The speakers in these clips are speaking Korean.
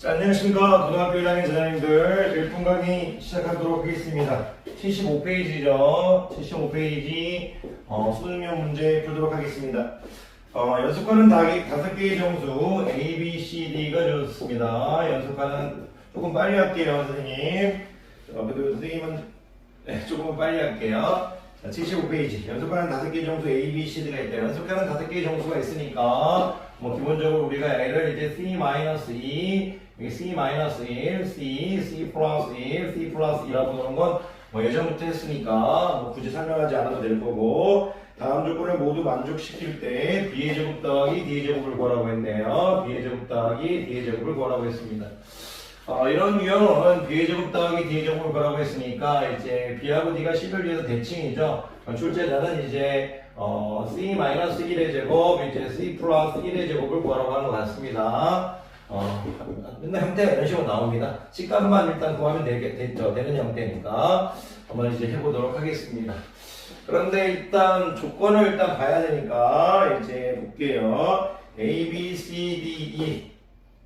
자, 안녕하십니까. 고등학교 1학년 자녀님들 1분 강의 시작하도록 하겠습니다. 75페이지죠. 75페이지 수능용 문제 풀도록 하겠습니다. 연속하는 5개의 정수 A, B, C, D가 주어졌습니다. 연속하는 조금 빨리 할게요, 선생님. 그래도 선생님은 조금 빨리 할게요. 자, 75페이지. 연속하는 5개의 정수 A, B, C, D가 있다. 연속하는 5개의 정수가 있으니까 기본적으로 우리가 얘를 이제 C-2, 여기 C-1, C 플러스 1, C 플러스 2라고 하는 건 예전부터 했으니까 굳이 설명하지 않아도 될 거고, 다음 조건을 모두 만족시킬 때 B의 제곱 더하기 D의 제곱을 구하라고 했네요. B의 제곱 더하기 D의 제곱을 구하라고 했습니다. 이런 유형은 B의 제곱 더하기 D의 제곱을 구하라고 했으니까 이제 B하고 D가 C를 위해서 대칭이죠. 출제자는 이제 C-1의 제곱, 이제 C 플러스 1의 제곱을 구하라고 하는 것 같습니다. 맨날 형태가 이런 식으로 나옵니다. C값만 일단 구하면 됐죠. 되는 형태니까 한번 이제 해보도록 하겠습니다. 그런데 일단 조건을 일단 봐야 되니까 이제 볼게요. A, B, C, D, E.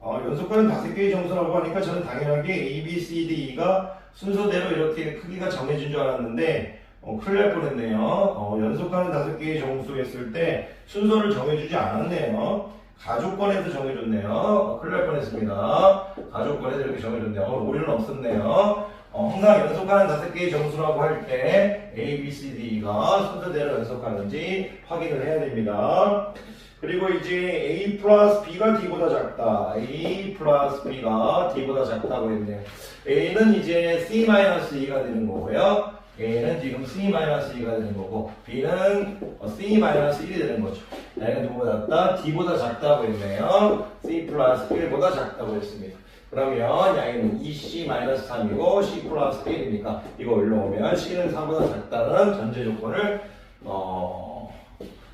연속하는 5개의 정수라고 하니까 저는 당연하게 A, B, C, D, E가 순서대로 이렇게 크기가 정해진 줄 알았는데 큰일 날 뻔했네요. 연속하는 5개의 정수였을 때 순서를 정해주지 않았네요. 가족권에서 정해줬네요. 큰일 날 뻔했습니다. 가족권에서 이렇게 정해줬네요. 오류는 없었네요. 항상 연속하는 5개의 정수라고 할 때 A, B, C, D가 순서대로 연속하는지 확인을 해야 됩니다. 그리고 이제 A 플러스 B가 D보다 작다. A 플러스 B가 D보다 작다고 했네요. A는 이제 C-2가 되는 거고요. A는 지금 C-2가 되는 거고, B는 C-1이 되는 거죠. A가 누구보다 작다? D보다 작다고 했네요. C 플러스 1보다 작다고 했습니다. 그러면 양에는 2C-3이고 C 플러스 1이니까 이거 올라오면 C는 4보다 작다는 전제 조건을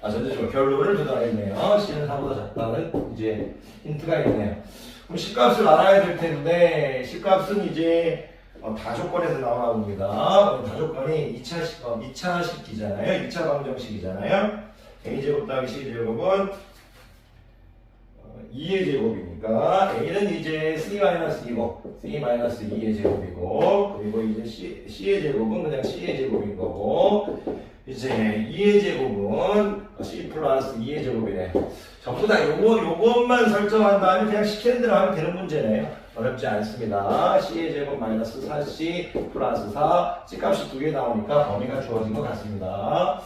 전제 조건 결론을 도달했네요. C는 4보다 작다는 이제 힌트가 있네요. 그럼 C값을 알아야 될 텐데, C값은 이제 다조건에서 나오나 봅니다. 다조건이 2차식이잖아요. 2차 방정식이잖아요. A제곱 더하기 C제곱은 2의 제곱이니까 A는 이제 C-2고 C-2의 제곱이고, 그리고 이제 C의 제곱은 그냥 C의 제곱인 거고, 이제 2의 제곱은 C 플러스 2의 제곱이네. 전부 다 요것만 설정한 다음에 그냥 시키는 대로 하면 되는 문제네요. 어렵지 않습니다. C의 제곱 마이너스 4C 플러스 4, C값이 2개 나오니까 범위가 주어진 것 같습니다.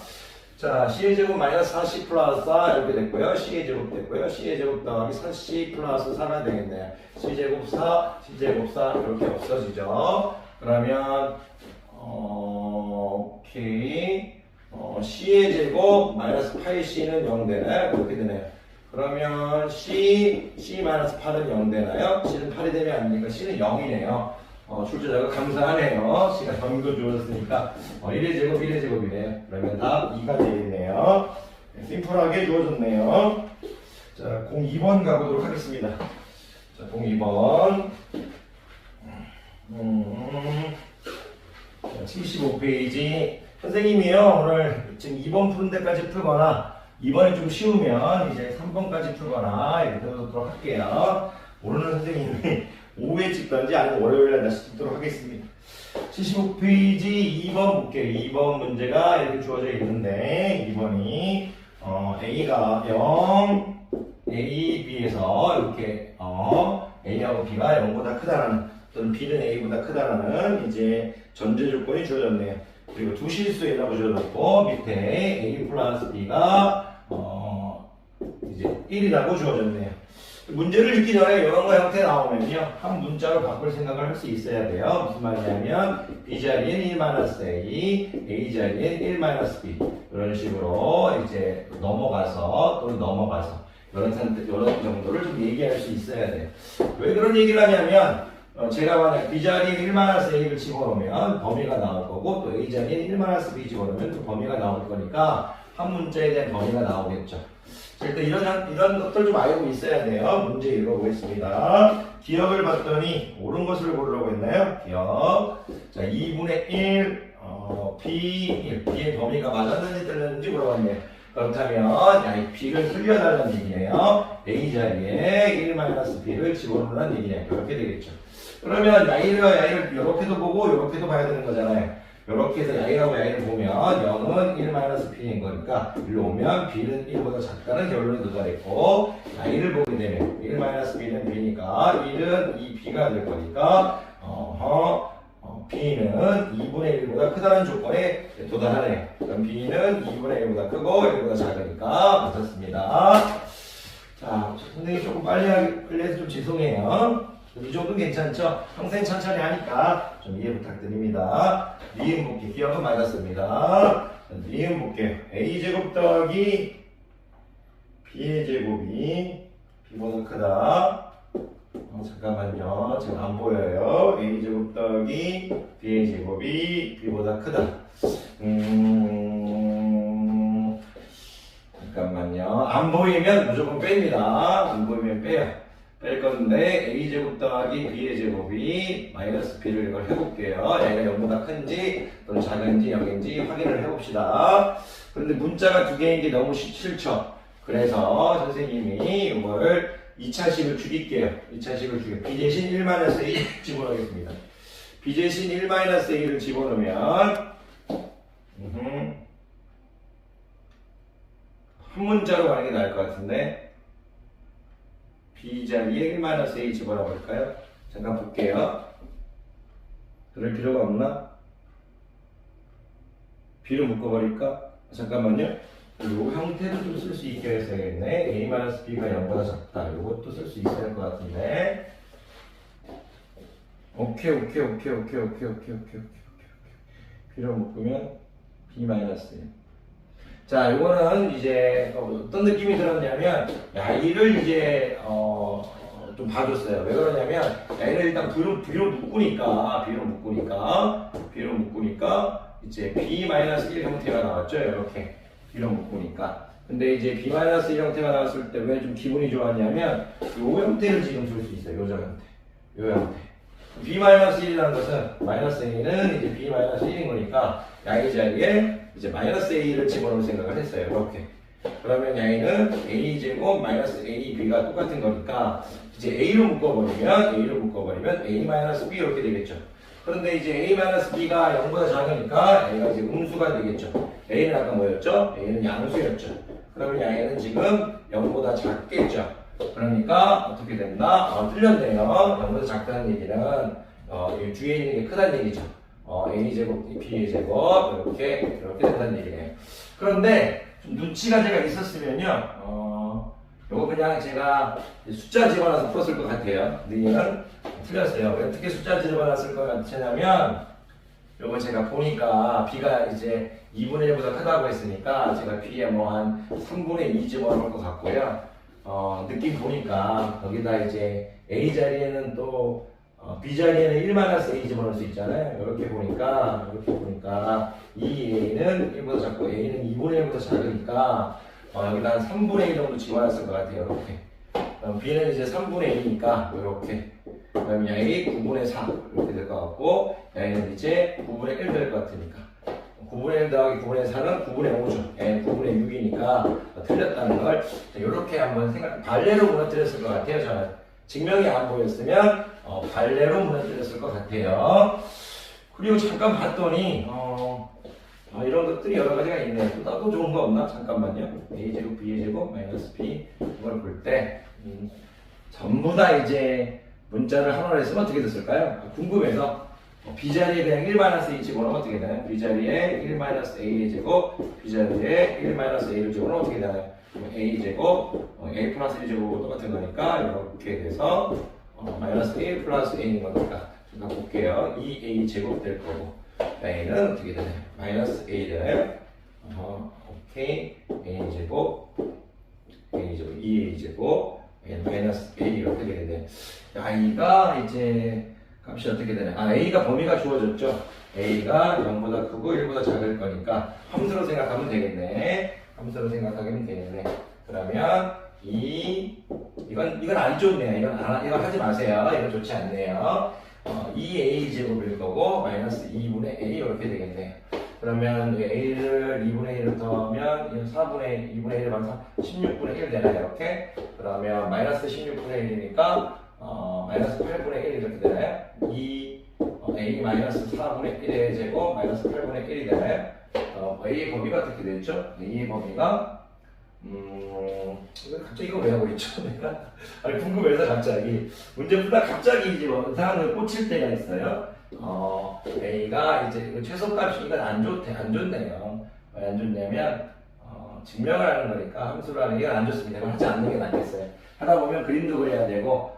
자, C의 제곱 마이너스 4C 플러스 4 이렇게 됐고요. C의 제곱 됐고요. C의 제곱 더하기 4C 플러스 4가 되겠네요. C제곱 4, C제곱 4 이렇게 없어지죠. 그러면 오케이. C의 제곱 마이너스 8C는 0되나요? 그렇게 되네요. 그러면 C-8은 0 되나요? C는 8이 되면 안 되니까 C는 0이네요. 출제자가 감사하네요. C가 0도 주어졌으니까 1의 제곱, 1의 제곱이네요. 그러면 답 2가 되겠네요. 심플하게 주어졌네요. 자, 02번 가보도록 하겠습니다. 자, 02번. 75페이지. 선생님이요, 오늘 지금 2번 푸는 데까지 풀거나, 2번이 좀 쉬우면 이제 3번까지 풀거나 이렇게 해보도록 할게요. 모르는 선생님이 오후에 찍던지 아니면 월요일에 다시 찍도록 하겠습니다. 75페이지 2번 볼게요. 2번 문제가 이렇게 주어져 있는데, 2번이 A가 0, A, B에서 이렇게 A하고 B가 0보다 크다라는, 또는 B는 A보다 크다라는 이제 전제 조건이 주어졌네요. 그리고 두 실수에다가 주어졌고, 밑에 A 플러스 B가 이제 1이라고 주어졌네요. 문제를 읽기 전에 이런 거 형태 나오면요, 한 문자로 바꿀 생각을 할 수 있어야 돼요. 무슨 말이냐면 B 자리엔 1-A, A 자리엔 1-B 이런 식으로 이제 넘어가서 또는 넘어가서 이런 정도를 좀 얘기할 수 있어야 돼요. 왜 그런 얘기를 하냐면, 제가 만약 B 자리에 1-A를 집어넣으면 범위가 나올 거고, 또 A 자리에 1-B 집어넣으면 또 범위가 나올 거니까 한 문자에 대한 범위가 나오겠죠. 자, 일단 이런 것들 좀 알고 있어야 돼요. 문제 읽어보겠습니다. 기억을 봤더니 옳은 것을 고르라고 했나요? 기억. 자, 2분의 1, B1. B의 범위가 맞았는지 틀렸는지 물어봤네요. 그렇다면 야, 이 b를 흘려달라는 얘기네요. a 자리에 1-b를 집어넣으라는 얘기네요. 이렇게 되겠죠. 그러면 야이와 야이를 이렇게도 보고 이렇게도 봐야 되는 거잖아요. 이렇게 해서 야이하고 야이를 보면 0은 1-b인 거니까 일로 오면 b는 1보다 작다는 결론이 도달했고, 야이를 보게 되면 1-b는 b니까 1은 2b가 될 거니까 b는 2분의 1보다 크다는 조건에 도달하네요. 그럼 b는 2분의 1보다 크고 1보다 작으니까 맞았습니다. 자, 선생님이 조금 빨리 해서 좀 죄송해요. 이 정도는 괜찮죠? 평생 천천히 하니까 좀 이해 부탁드립니다. 니은 볼게 기억은 맞았습니다. 니은 볼게요. a제곱 더하기 b의 제곱이 b보다 크다. 잠깐만요. 지금 안 보여요. a제곱 더하기 b의 제곱이 b보다 크다. 잠깐만요. 안 보이면 무조건 뺍니다. 안 보이면 빼요. 뺄 건데 a제곱 더하기 b의 제곱이 마이너스 b를 이걸 해볼게요. 얘가 0보다 큰지 또는 작은지 0인지 확인을 해봅시다. 그런데 문자가 두 개인 게 너무 싫죠. 그래서 선생님이 이거를 2차식을 죽일게요. 2차식을 죽여. b 대신 1-a 집어넣겠습니다. b 대신 1-a를 집어넣으면 한 문자로 가는 게 나을 것 같은데 b 자리에 1-a 집어넣어 볼까요? 잠깐 볼게요. 그럴 필요가 없나? b를 묶어버릴까? 잠깐만요. 이 형태를 좀 쓸 수 있게 했어야겠네. a-b가 0보다 작다. 이것도 쓸 수 있어야 할 것 같은데. 오케이. b를 묶으면 b-1. 자, 이거는 이제 어떤 느낌이 들었냐면, 야, 이를 이제 좀 봐줬어요. 왜 그러냐면, 얘를 일단 B로 묶으니까 이제 B-1 형태가 나왔죠. 이렇게 B로 묶으니까. 근데 이제 B-1 형태가 나왔을 때 왜 좀 기분이 좋았냐면, 이 형태를 지금 줄 수 있어요. 요 형태. B-1이라는 것은 -a는 이제 B-1인 거니까 양의 자리에 이제 -a를 집어넣을 생각을 했어요. 이렇게. 그러면 양이는 a제곱 -ab가 똑같은 거니까 이제 a로 묶어버리면 a-b 이렇게 되겠죠. 그런데 이제 a-b가 0보다 작으니까 a가 이제 음수가 되겠죠. a는 아까 뭐였죠? a는 양수였죠. 그러면 양이는 지금 0보다 작겠죠. 그러니까 어떻게 된다? 틀렸네요. 0보다 작다는 얘기는 뒤에 있는 게 크다는 얘기죠. a제곱, b의 제곱 이렇게 된다는 얘기네요. 그런데 좀 눈치가 제가 있었으면요, 요거 그냥 제가 숫자 집어넣어서 풀었을 것 같아요. 너희는 틀렸어요. 왜 어떻게 숫자 집어넣었을 것 같으냐면, 요거 제가 보니까 b가 이제 2분의 1보다 크다고 했으니까 제가 b에 뭐 한 3분의 2 집어넣을 것 같고요. 느낌 보니까 거기다 이제 a 자리에는 또 b 자리에는 1-a 집어넣을 수 있잖아요. 이렇게 보니까 이 a는 1보다 작고 a는 2분의 1보다 작으니까 여기다 한 3분의 1 정도 집어넣었을 것 같아요. 이렇게. 그럼 b는 이제 3분의 2니까 이렇게. 그럼 양이 9분의 4 이렇게 될 것 같고, 양은 이제 9분의 1 될 것 같으니까 9분의 1 더하기 9분의 4는 9분의 5죠. 양이 9분의 6이니까 틀렸다는 걸 이렇게 한번 발레로 무너뜨렸을 것 같아요. 저는 증명이 안 보였으면 발레로 무너뜨렸을 것 같아요. 그리고 잠깐 봤더니 이런 것들이 여러 가지가 있네요. 또 좋은 거 없나? 잠깐만요. a제곱 b제곱 -b 이걸 볼 때 전부 다 이제 문자를 하나로 했으면 어떻게 됐을까요? 궁금해서 b 자리에 그냥 1-a 집어넣으면 어떻게 되나요? b 자리에 1-a의 제곱, b 자리에 1-a를 집어넣으면 어떻게 되나요? a 제곱, a 플러스 1제곱과 똑같은 거니까 이렇게 돼서 -a 플러스 a인 거니까 잠깐 볼게요. 2a 제곱 될 거고 a는 어떻게 되나요? -a 되나요? 오케이. a 제곱 2a 제곱 -a 이렇게 되겠네요. a가 이제 값이 어떻게 되나요? a가 범위가 주어졌죠. a가 0보다 크고 1보다 작을 거니까 함수로 생각하면 되겠네. 그러면 이건 안 좋네요. 이건 하지 마세요. 이건 좋지 않네요. 2a 제곱일 거고 -2분의 a 이렇게 되겠네요. 그러면 a를 2분의 1을 더하면 4분의 2분의 1을 만 16분의 1 되나요? 이렇게. 그러면 마이너스 16분의 1이니까 마이너스 8분의 1 이렇게 되나요? a 마이너스 4분의 1의 제곱 마이너스 8분의 1이 되나요? a의 범위가 어떻게 됐죠? a의 범위가 갑자기 이거 왜 하고 있죠? 내가 아니 궁금해서 갑자기 문제 풀다 갑자기 이제 상황을 꽂힐 때가 있어요. a가 이제 최소값이 이건 안 좋네요. 왜 안 좋냐면 증명을 하는 거니까 함수를 하는 게 안 좋습니다. 이걸 하지 않는 게 낫겠어요. 하다 보면 그림도 그려야 되고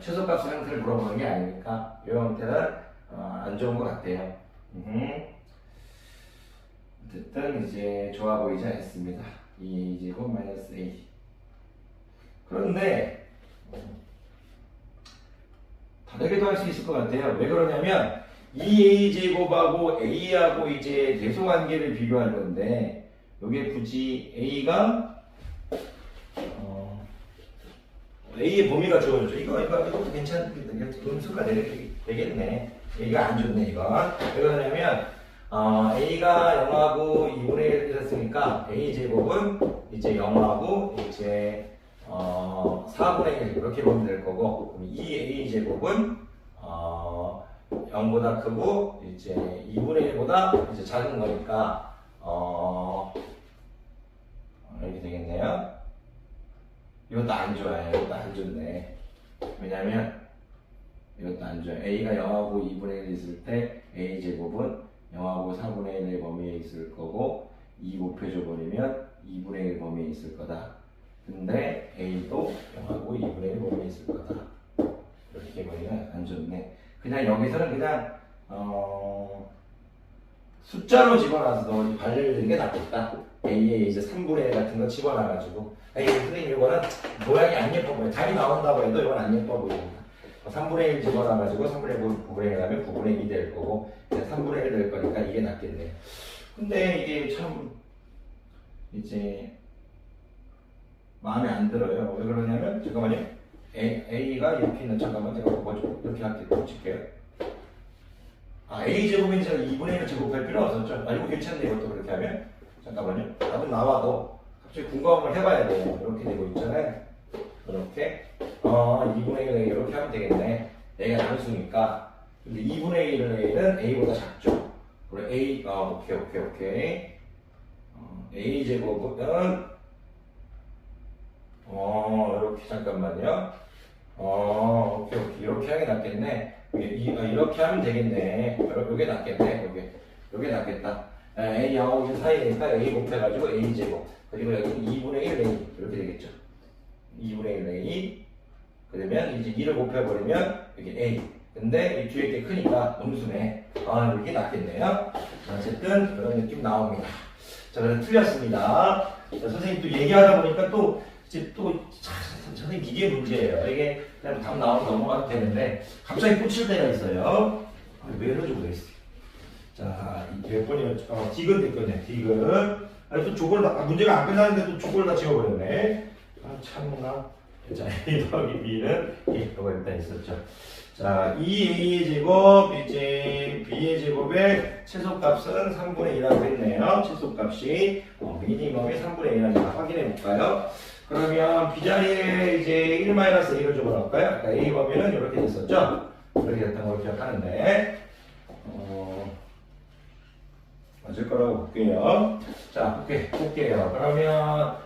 최소값 형태를 물어보는 게 아니니까 이 형태는 안 좋은 것 같아요. 어쨌든 이제 좋아 보이지 않습니다. 2a제곱 마이너스 a. 그런데 다르게도 할 수 있을 것 같아요. 왜 그러냐면 2a제곱하고 a하고 이제 대소관계를 비교할 건데 여기에 굳이 a가 a의 범위가 주어졌죠. 이것도 괜찮겠다. 음수가 되겠네. a가 안 좋네 이거. 왜 그러냐면 a가 0하고 2분의 1 됐으니까 a 제곱은 이제 0하고 이제 4분의 1 이렇게 보면 될 거고, 그럼 2a 제곱은 0보다 크고 이제 2분의 1보다 이제 작은 거니까 이렇게 되겠네요. 이것도 안 좋아요. 이것도 안 좋네. 왜냐면 이것도 안 좋아요. a가 0하고 2분의 1 있을 때 a 제곱은 0하고 4분의 1의 범위에 있을 거고 2 곱해줘 버리면 2분의 1 범위에 있을 거다. 근데 a도 0하고 2분의 1 범위에 있을 거다. 이렇게 보면 안 좋네. 그냥 여기서는 그냥 숫자로 집어넣어서 발열을 드는 게 낫겠다. a에 이제 3분의 1 같은 거 집어넣어가지고 선생님 이거는 모양이 안 예뻐 보여요. 답이 나온다고 해도 이건 안 예뻐 보입니다. 3분의 1 집어넣어가지고 3분의 1 9분의 1 하면 9분의 2 될 거고 3분의 1 될 거니까 이게 낫겠네요. 근데 이게 참 이제 마음에 안 들어요. 왜 그러냐면 잠깐만요. a가 이렇게 있는 잠깐만 제가 뭐죠? 이렇게 할게요. 칠게요. a 제곱인 제가 2분의 1을 제곱할 필요 없었죠. 이거 괜찮네. 이것도 그렇게 하면 잠깐만요. 답은 나와도 갑자기 궁금한 걸 해봐야 돼요. 이렇게 되고 있잖아요. 이렇게 2분의 1을 이렇게 하면 되겠네. a가 단수니까. 근데 2분의 1은 a보다 작죠. 그리고 a 오케이. a 제곱은 이렇게 잠깐만요. 오케이. 이렇게 하는 게 낫겠네. 이렇게 하면 되겠네. 이게 낫겠네. 이게 낫겠다. a하고 사이니까 a 곱해가지고 a 제곱. 그리고 여기 2분의 1 a 이렇게 되겠죠. 2분의 1 a. 그러면 이제 2를 곱해버리면 여기 a. 근데 이 뒤에 게 크니까 음수네. 이게 낫겠네요. 어쨌든 그런 느낌 나옵니다. 자, 그래서 틀렸습니다. 자, 선생님 또 얘기하다 보니까 또 이제 선생님 이게 문제예요. 이게 그냥 답 나오면 넘어가도 되는데 갑자기 꽂힐 때가 있어요. 왜 이러지 모르겠어요. 자, 몇 번이면 디귿 됐거든요. 디귿. 또 저걸 문제가 안 끝나는데 또 저걸 다 지워버렸네. 참나. 자, a 더하기 b는 이거가 일단 있었죠. 자, 2a의 제곱 이제 b의 제곱의 최소값은 3분의 2라고 했네요. 최소값이 미니멈이 3분의 2라고 확인해 볼까요? 그러면 b자리에 이제 1-a를 집어넣을까요? 아까 a 범위는 이렇게 됐었죠? 이렇게 됐던 걸 기억하는데 맞을 거라고 볼게요. 자, 볼게요. 그러면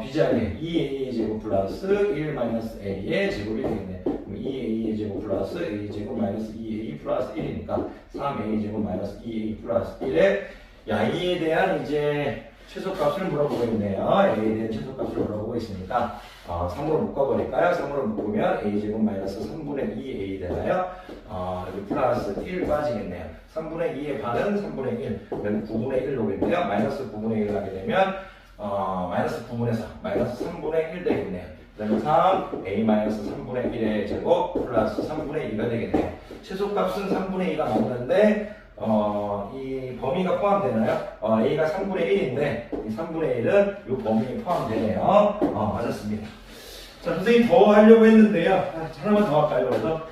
b자리에 2a의 제곱 플러스 1-a의 제곱이 되겠네. 2a의 제곱 플러스 a 제곱 마이너스 2a 플러스 1이니까 3a 제곱 마이너스 2a 플러스 1에 a에 대한 이제 최소값을 물어보고 있네요. a에 대한 최소값을 물어보고 있으니까 3으로 묶어버릴까요? 3으로 묶으면 a 제곱 마이너스 3분의 2a 되나요? 여기 플러스 1 빠지겠네요. 3분의 2의 반은 3분의 1, 그러면 9분의 1 오겠네요. 마이너스 9분의 1을 하게 되면 마이너스 9분의 4, 마이너스 3분의 1 되겠네요. 그러면 3, a 마이너스 3분의 1의 제곱 플러스 3분의 2가 되겠네요. 최소값은 3분의 2가 맞는데 이 범위가 포함되나요? a가 3분의 1인데 이 3분의 1은 이 범위에 포함되네요. 맞았습니다. 자, 선생님 더 하려고 했는데요. 하나만 더 할까요? 그래서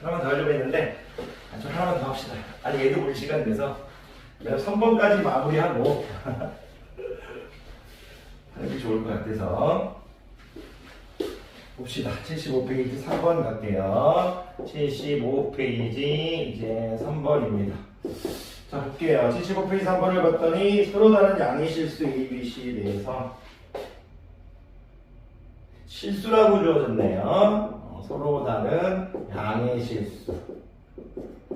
하나만 더 하려고 했는데 좀 하나만 더 합시다. 아니 얘도 볼 시간 돼서 그냥 3번까지 마무리하고 하는 게 좋을 것 같아서 봅시다. 75페이지 3번 갈게요. 75페이지 이제 3번입니다. 자 볼게요. 75페이지 3번을 봤더니 서로 다른 양의 실수 A, B, C에 대해서 실수라고 주어졌네요. 서로 다른 양의 실수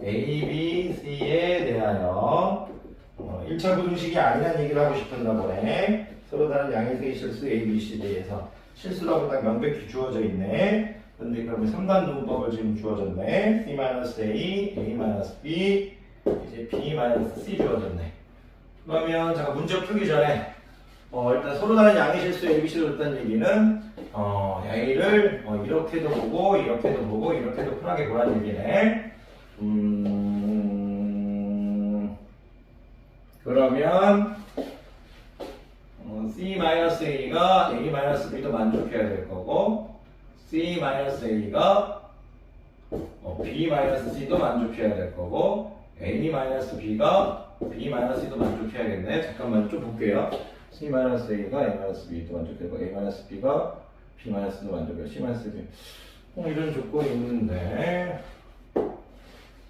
A, B, C에 대하여 1차 부등식이 아니란 얘기를 하고 싶었나 보네. 서로 다른 양의 실수 A, B, C에 대해서 실수라고 딱 명백히 주어져 있네. 근데 그러면 3단 논법을 지금 주어졌네. C-A, A-B, 이제 B-C 주어졌네. 그러면 잠깐 문제 풀기 전에 일단 서로 다른 양의 실수 A, B, C를 줬다는 얘기는 A를 이렇게도 보고 이렇게도 보고 이렇게도 편하게 보라는 얘기네. 그러면 C-A가 A-B도 만족해야 될 거고 C-A가 B-C도 만족해야 될 거고 A-B가 B-C도 만족해야겠네. 잠깐만 좀 볼게요. C-A가 A-B도 만족하고 A-B가 B-C도 만족해요. C-B 이런 조건이 있는데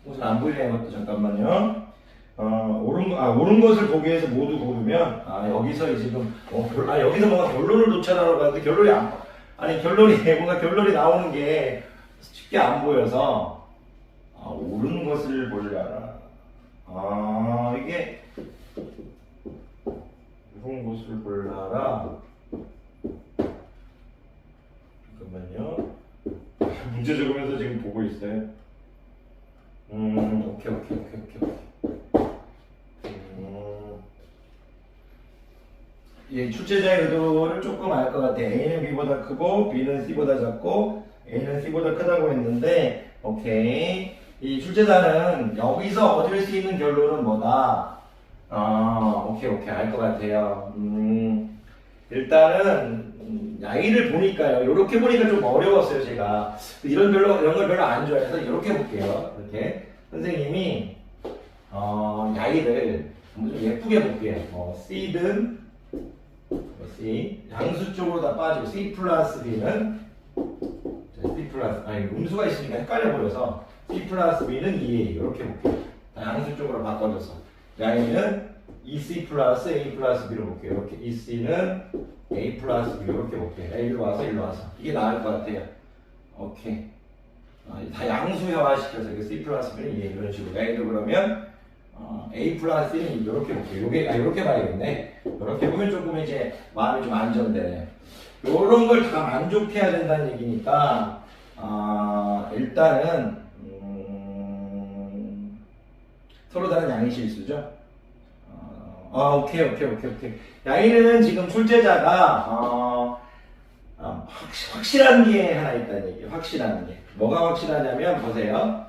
우선 안 보이는 것도 잠깐만요. 옳은 것을 보기 위해서 모두 고르면 여기서 지금 여기서 뭔가 결론을 놓쳐라고 하는데 결론이 뭔가 결론이 나오는 게 쉽게 안 보여서 옳은 것을 보려라. 이게 옳은 것을 보려라. 잠깐만요. 문제 적으면서 지금 보고 있어요. 오케이. 이 출제자의 의도를 조금 알 것 같아. A는 B보다 크고 B는 C보다 작고 A는 C보다 크다고 했는데 오케이. 이 출제자는 여기서 얻을 수 있는 결론은 뭐다? 오케이 알 것 같아요. 일단은 A를 보니까요. 이렇게 보니까 좀 어려웠어요. 제가 이런 걸 별로 안 좋아해서 이렇게 볼게요. 이렇게 선생님이 A를 좀 예쁘게 볼게요. C든 C 양수 쪽으로 다 빠지고 C 플러스 B는 C 플러스 음수가 있으니까 헷갈려 버려서 C 플러스 B는 2A 이렇게 볼게요. 양수 쪽으로 바꿔줘서 A는 EC 플러스 A 플러스 B로 볼게요. 이렇게 EC는 A 플러스 B 이렇게 볼게요. A로 와서 일로 와서 이게 나을 것 같아요. 오케이. 다 양수화화 시켜서 C 플러스 B는 2A 이런 식으로 A도 그러면 A 플러스는 이렇게 볼게요. 이렇게 봐야겠네. 이렇게 보면 조금 이제 마음이 좀 안정되네. 이런 걸 다 만족해야 된다는 얘기니까 일단은 서로 다른 양의 실수죠. 오케이. 양이는 지금 출제자가 확실한 게 하나 있다는 얘기예요. 확실한 게 뭐가 확실하냐면 보세요.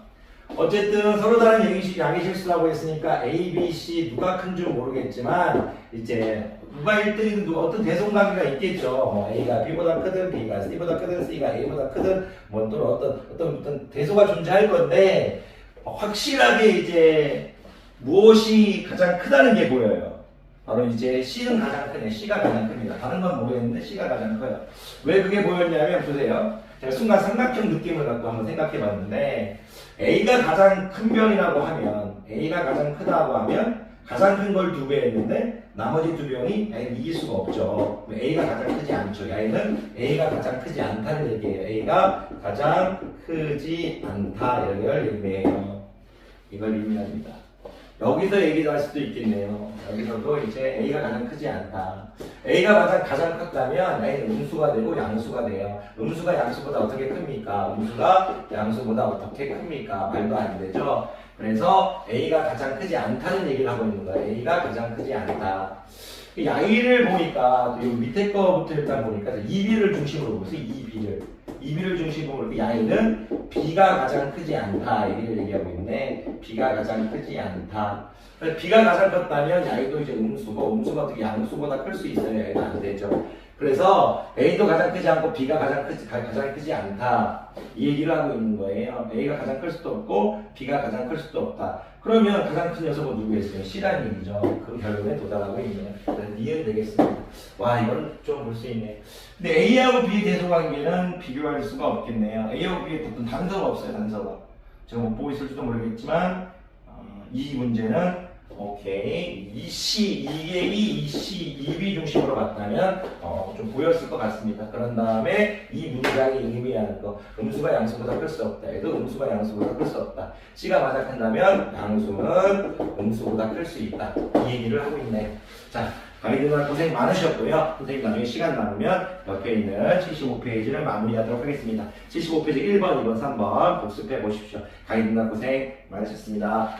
어쨌든 서로 다른 양의 실수라고 했으니까 A, B, C 누가 큰 줄 모르겠지만 이제 누가 1등이든 어떤 대성관계가 있겠죠. A가 B보다 크든 B가 C보다 크든 C가 A보다 크든 뭐 또는 어떤 대소가 존재할 건데 확실하게 이제 무엇이 가장 크다는 게 보여요. 바로 이제 C는 가장 크네. C가 가장 큽니다. 다른 건 모르겠는데 C가 가장 커요. 왜 그게 보였냐면 보세요. 제가 순간 삼각형 느낌을 갖고 한번 생각해 봤는데 A가 가장 큰 병이라고 하면 A가 가장 크다고 하면 가장 큰 걸 2배 했는데 나머지 2병이 A는 이길 수가 없죠. A가 가장 크지 않죠. A는 A가 가장 크지 않다는 얘기예요. A가 가장 크지 않다. 이걸 의미해요. 이걸 의미합니다. 여기서 얘기를 할 수도 있겠네요. 여기서도 이제 A가 가장 크지 않다. A가 가장 컸다면 A는 음수가 되고 양수가 돼요. 음수가 양수보다 어떻게 큽니까? 음수가 양수보다 어떻게 큽니까? 말도 안 되죠. 그래서 A가 가장 크지 않다는 얘기를 하고 있는 거예요. A가 가장 크지 않다. 이 A를 보니까 이 밑에 거부터 일단 보니까 2B를 중심으로 보세요. 2B를 중심으로 이 A는 B가 가장 크지 않다 얘기를 얘기하고 있네. B가 가장 크지 않다. B가 가장 컸다면 A도 이제 음수가 어떻게 양수보다 클 수 있어요? A는 안 되죠. 그래서 A도 가장 크지 않고 B가 가장 크지 않다. 이 얘기를 하고 있는 거예요. A가 가장 클 수도 없고 B가 가장 클 수도 없다. 그러면 가장 큰 녀석은 누구겠어요? C라는 얘기죠. 그 결론에 도달하고 있네요. 니은 되겠습니다. 와, 이건 좀 볼 수 있네. 근데 A하고 B의 대소관계는 비교할 수가 없겠네요. A하고 B의 어떤 단서가 없어요. 단서가. 제가 못 보고 있을지도 모르겠지만 이 문제는 오케이. 이게 이C, 2B 중심으로 봤다면 좀 보였을 것 같습니다. 그런 다음에 이 문장이 의미하는 거 음수가 양수보다 클 수 없다. 얘도 음수가 양수보다 클 수 없다. C가 맞아간다면 양수는 음수보다 클 수 있다. 이 얘기를 하고 있네요. 자, 가이드는 고생 많으셨고요. 선생님 나중에 시간 남으면 옆에 있는 75페이지를 마무리하도록 하겠습니다. 75페이지 1번, 2번, 3번 복습해 보십시오. 가이드는 고생 많으셨습니다.